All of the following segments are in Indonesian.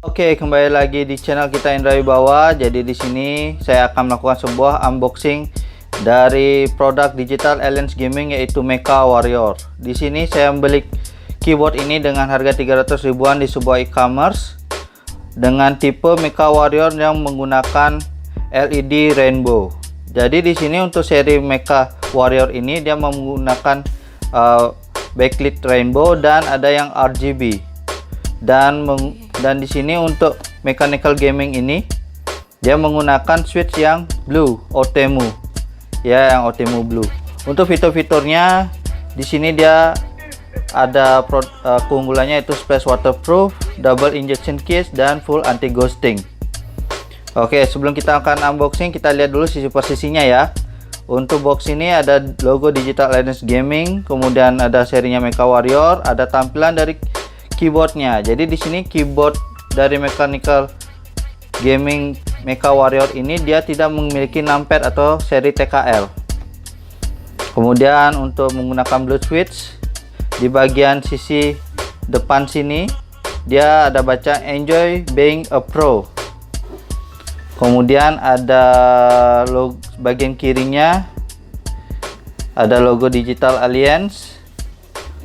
Oke, kembali lagi di channel kita Indra Wibawa. Jadi di sini saya akan melakukan sebuah unboxing dari produk Digital Alliance Gaming, yaitu Mecha Warrior. Di sini saya membeli keyboard ini dengan harga 300 ribuan di sebuah e-commerce dengan tipe Mecha Warrior yang menggunakan LED rainbow. Jadi di sini untuk seri Mecha Warrior ini dia menggunakan backlit rainbow dan ada yang RGB. Dan di sini untuk mechanical gaming ini dia menggunakan switch yang blue OTEMU, ya, yang OTEMU blue. Untuk fitur-fiturnya di sini dia ada keunggulannya itu space waterproof, double injection case, dan full anti ghosting. Oke, sebelum kita akan unboxing, kita lihat dulu sisi posisinya ya. Untuk box ini ada logo Digital Alliance Gaming, kemudian ada serinya Mecha Warrior, ada tampilan dari keyboardnya. Jadi di sini keyboard dari mechanical gaming Mecha Warrior ini dia tidak memiliki numpad atau seri TKL. Kemudian untuk menggunakan blue switch, di bagian sisi depan sini dia ada baca enjoy being a pro. Kemudian ada logo bagian kirinya ada logo Digital Alliance,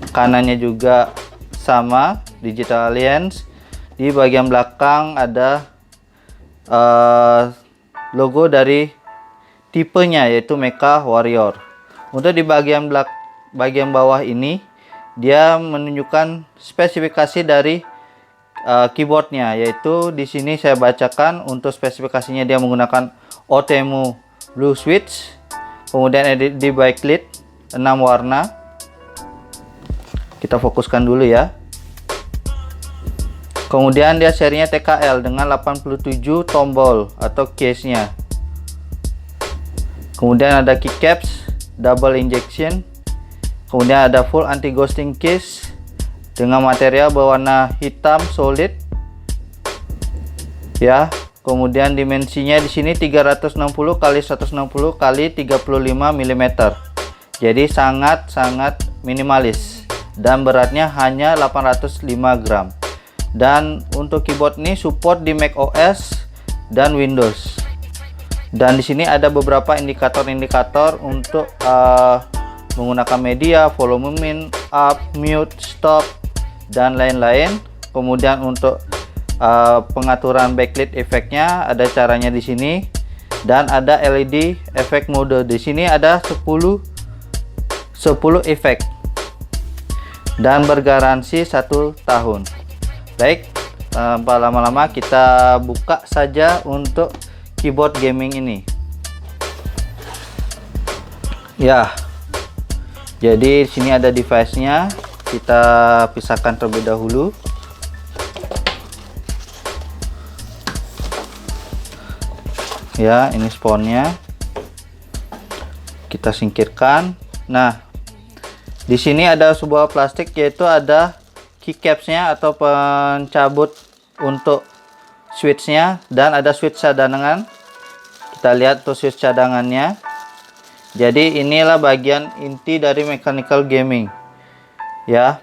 kanannya juga sama Digital Alliance. Di bagian belakang ada logo dari tipenya, yaitu Mecha Warrior. Untuk di bagian bawah ini dia menunjukkan spesifikasi dari keyboardnya, yaitu di sini saya bacakan. Untuk spesifikasinya dia menggunakan OTEMU blue switch, kemudian LED backlit 6 warna. Kita fokuskan dulu ya. Kemudian dia serinya TKL dengan 87 tombol atau case-nya. Kemudian ada keycaps double injection. Kemudian ada full anti ghosting case dengan material berwarna hitam solid. Ya. Kemudian dimensinya di sini 360 x 160 x 35 mm. Jadi sangat minimalis. Dan beratnya hanya 805 gram. Dan untuk keyboard ini support di Mac OS dan Windows. Dan di sini ada beberapa indikator-indikator untuk menggunakan media, volume min, up, mute, stop, dan lain-lain. Kemudian untuk pengaturan backlit efeknya ada caranya di sini, dan ada LED efek mode. Di sini ada 10 efek dan bergaransi 1 tahun. Baik, tanpa lama-lama kita buka saja untuk keyboard gaming ini. Ya, jadi sini ada device-nya. Kita pisahkan terlebih dahulu. Ya, ini sponnya. Kita singkirkan. Nah, di sini ada sebuah plastik, yaitu ada keycaps-nya atau pencabut untuk switch-nya, dan ada switch cadangan. Kita lihat tuh switch cadangannya. Jadi inilah bagian inti dari mechanical gaming. Ya,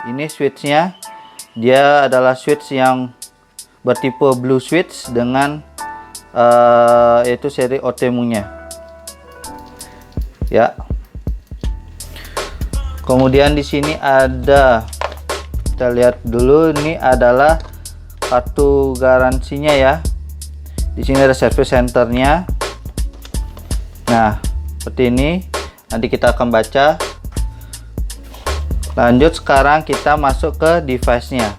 ini switch-nya. Dia adalah switch yang bertipe blue switch dengan yaitu seri OTEMU-nya. Ya. Kemudian di sini ada, kita lihat dulu, ini adalah kartu garansinya ya. Di sini ada service centernya. Nah, seperti ini. Nanti kita akan baca. Lanjut, sekarang kita masuk ke device-nya.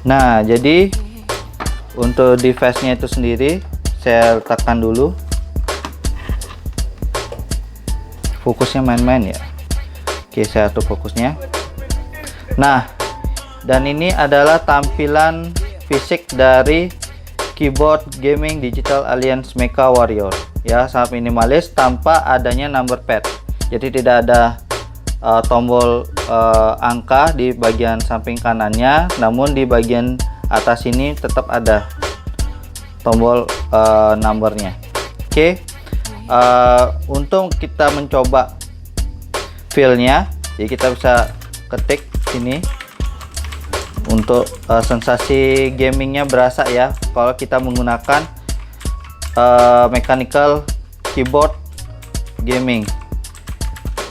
Nah, jadi untuk device-nya itu sendiri saya letakkan dulu. Fokusnya main-main ya. Oke, saya atur fokusnya. Nah, dan ini adalah tampilan fisik dari keyboard gaming Digital Alliance Mecha Warrior. Ya, sangat minimalis tanpa adanya number pad. Jadi tidak ada tombol angka di bagian samping kanannya, namun di bagian atas ini tetap ada tombol numbernya. Oke. Untuk kita mencoba feel-nya. Jadi kita bisa ketik sini untuk sensasi gamingnya berasa ya kalau kita menggunakan mechanical keyboard gaming.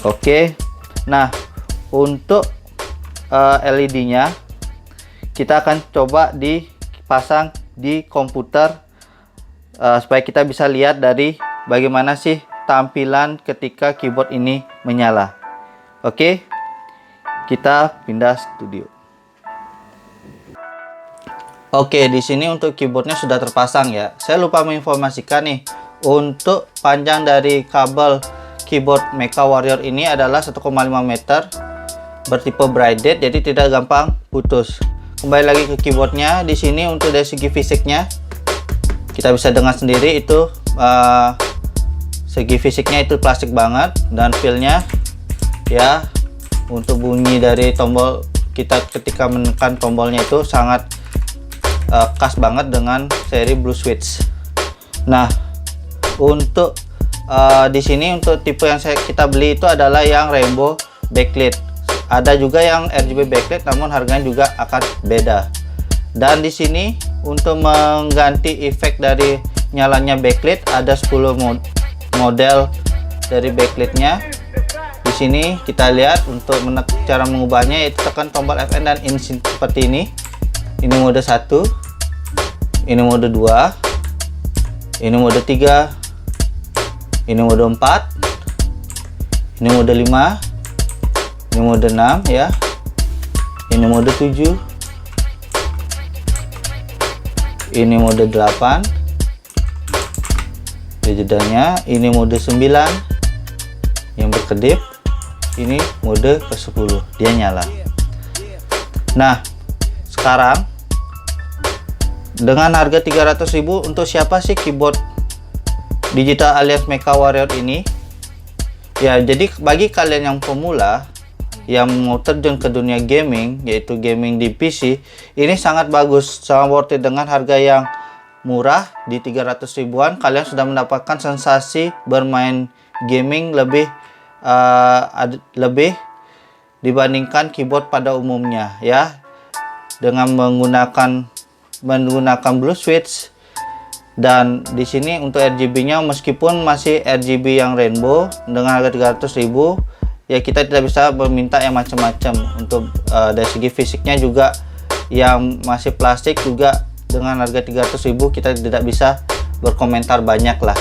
Oke. Nah, untuk LED-nya kita akan coba dipasang di komputer supaya kita bisa lihat dari bagaimana sih tampilan ketika keyboard ini menyala. Oke, kita pindah studio. Oke, di sini untuk keyboardnya sudah terpasang ya. Saya lupa menginformasikan nih, untuk panjang dari kabel keyboard Mecha Warrior ini adalah 1,5 meter, bertipe braided, jadi tidak gampang putus. Kembali lagi ke keyboardnya, di sini untuk dari segi fisiknya kita bisa dengar sendiri itu segi fisiknya itu plastik banget, dan feel-nya ya untuk bunyi dari tombol kita ketika menekan tombolnya itu sangat khas banget dengan seri Blue Switch. Nah, untuk di sini untuk tipe yang kita beli itu adalah yang rainbow backlit. Ada juga yang RGB backlit, namun harganya juga akan beda. Dan di sini untuk mengganti efek dari nyalanya backlit ada 10 model dari backlit-nya. Di sini kita lihat untuk cara mengubahnya, yaitu tekan tombol Fn dan in seperti ini. Ini mode 1, ini mode 2, ini mode 3, ini mode 4, ini mode 5, ini mode 6 ya. Ini mode 7, ini mode 8, jedanya ini mode 9 yang berkedip, ini mode ke-10 dia nyala. Nah, sekarang dengan harga 300.000 untuk siapa sih keyboard Digital Alliance Mecha Warrior ini? Ya, jadi bagi kalian yang pemula yang mau terjun ke dunia gaming, yaitu gaming di PC, ini sangat bagus, sangat worth it. Dengan harga yang murah di 300 ribuan, kalian sudah mendapatkan sensasi bermain gaming lebih dibandingkan keyboard pada umumnya ya, dengan menggunakan Blue Switch. Dan di sini untuk RGB-nya meskipun masih RGB yang rainbow dengan harga 300.000, ya kita tidak bisa meminta yang macam-macam. Untuk dari segi fisiknya juga yang masih plastik juga dengan harga 300.000 kita tidak bisa berkomentar banyak lah.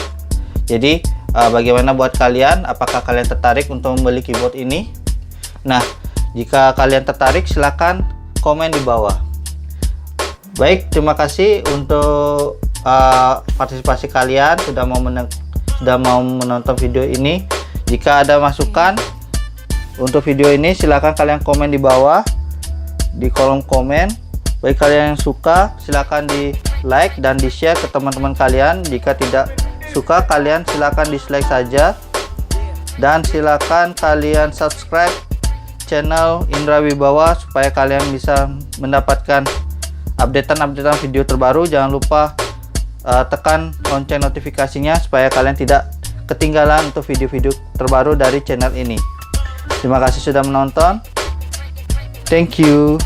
Jadi bagaimana buat kalian? Apakah kalian tertarik untuk membeli keyboard ini? Nah, jika kalian tertarik silahkan komen di bawah. Baik, terima kasih untuk partisipasi kalian sudah mau menonton video ini. Jika ada masukan untuk video ini silahkan kalian komen di bawah di kolom komen. Bagi kalian yang suka silahkan di like dan di share ke teman-teman kalian. Jika tidak suka kalian silahkan dislike saja, dan silahkan kalian subscribe channel Indra Wibawa supaya kalian bisa mendapatkan updatean video terbaru. Jangan lupa tekan lonceng notifikasinya supaya kalian tidak ketinggalan untuk video-video terbaru dari channel ini. Terima kasih sudah menonton. Thank you.